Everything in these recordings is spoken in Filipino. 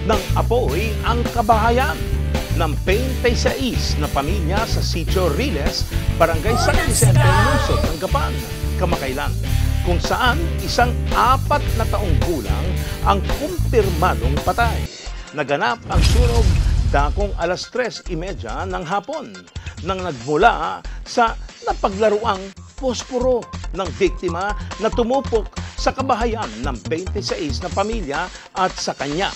ng apoy ang kabahayan ng 26 na pamilya sa Sitio Riles, Barangay San Vicente, Lungsod ng Gapan, kamakailan, kung saan isang 4 na taong gulang ang kumpirmadong patay. Naganap ang sunog dakong alas 3:30 ng hapon nang nagmula sa napaglaruang posporo ng biktima na tumupok sa kabahayan ng 26 na pamilya at sa kanya.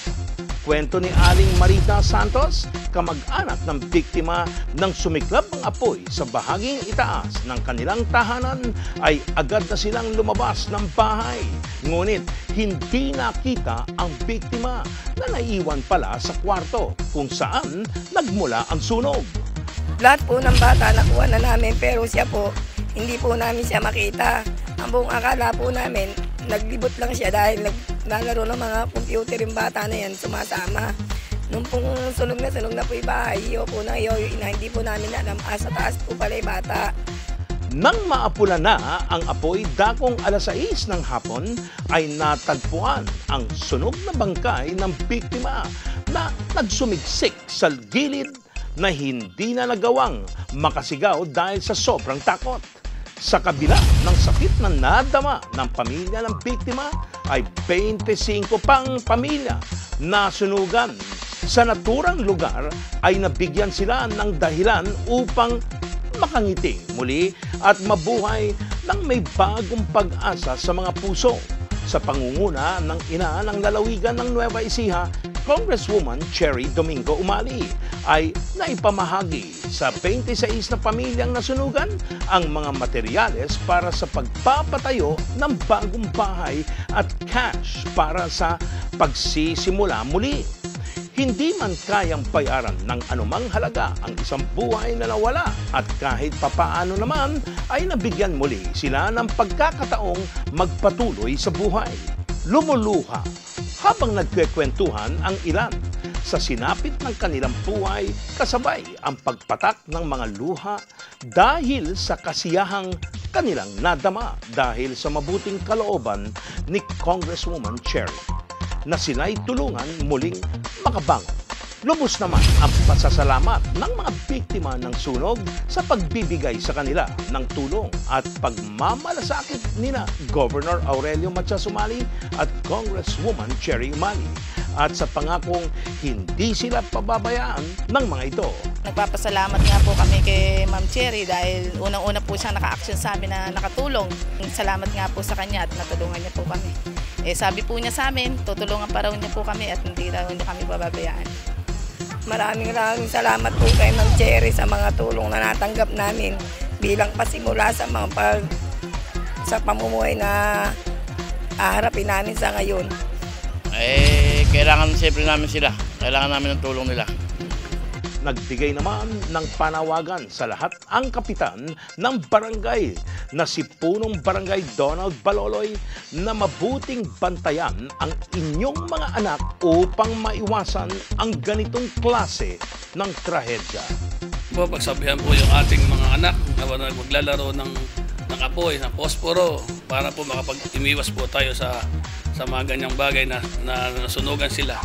Kwento ni Aling Marita Santos, kamag-anak ng biktima, nang sumiklab ang apoy sa bahaging itaas ng kanilang tahanan ay agad na silang lumabas ng bahay. Ngunit hindi nakita ang biktima na naiwan pala sa kwarto kung saan nagmula ang sunog. Lahat po ng bata nakuha na namin pero siya po, hindi po namin siya makita. Ang buong akala po namin, naglibot lang siya dahil naglalaro ng mga computer yung bata na yan, sumasama. Nung pong sunog na po yung bahay, iyo po na iyo, hindi po namin alam, sa taas po pala yung bata. Nang maapula na ang apoy dakong alas 6 ng hapon, ay natagpuan ang sunog na bangkay ng biktima na nagsumigsik sa gilid na hindi na nagawang makasigaw dahil sa sobrang takot. Sa kabila ng sakit na nadama ng pamilya ng biktima, ay 25 pang pamilya na sunugan. Sa naturang lugar ay nabigyan sila ng dahilan upang makangiti muli at mabuhay ng may bagong pag-asa sa mga puso. Sa pangunguna ng ina ng lalawigan ng Nueva Ecija, Congresswoman Cherry Domingo Umali, ay naipamahagi sa 26 na pamilyang nasunugan ang mga materyales para sa pagpapatayo ng bagong bahay at cash para sa pagsisimula muli. Hindi man kayang bayaran ng anumang halaga ang isang buhay na nawala at kahit papaano naman ay nabigyan muli sila ng pagkakataong magpatuloy sa buhay. Lumuluha habang nagkwekwentuhan ang ilan sa sinapit ng kanilang buhay kasabay ang pagpatak ng mga luha dahil sa kasiyahang kanilang nadama dahil sa mabuting kalooban ni Congresswoman Cherry na sila'y tulungan muling makabangon. Lubos naman ang pasasalamat ng mga biktima ng sunog sa pagbibigay sa kanila ng tulong at pagmamalasakit nina Governor Aurelio Matias Umali at Congresswoman Cherry Umali at sa pangakong hindi sila pababayaan ng mga ito. Nagpapasalamat nga po kami kay Ma'am Cherry dahil unang-una po siyang naka-action sa amin na nakatulong. Salamat nga po sa kanya at natulungan niya po kami. Sabi po niya sa amin, tutulungan pa raw niya po kami at hindi raw niya kami bababayaan. Maraming salamat po kay Ma'am Cherry sa mga tulong na natanggap namin bilang pasimula sa mga sa pamumuhay na haharapin namin sa ngayon. Kailangan siyempre namin sila. Kailangan namin ng tulong nila. Nagbigay naman ng panawagan sa lahat ang kapitan ng barangay na si Punong Barangay Donald Baloloy na mabuting bantayan ang inyong mga anak upang maiwasan ang ganitong klase ng trahedya. Pagsabihan po yung ating mga anak na maglalaro ng apoy, ng posporo para po makapag-imiwas po tayo sa mga ganyang bagay na nasunugan sila.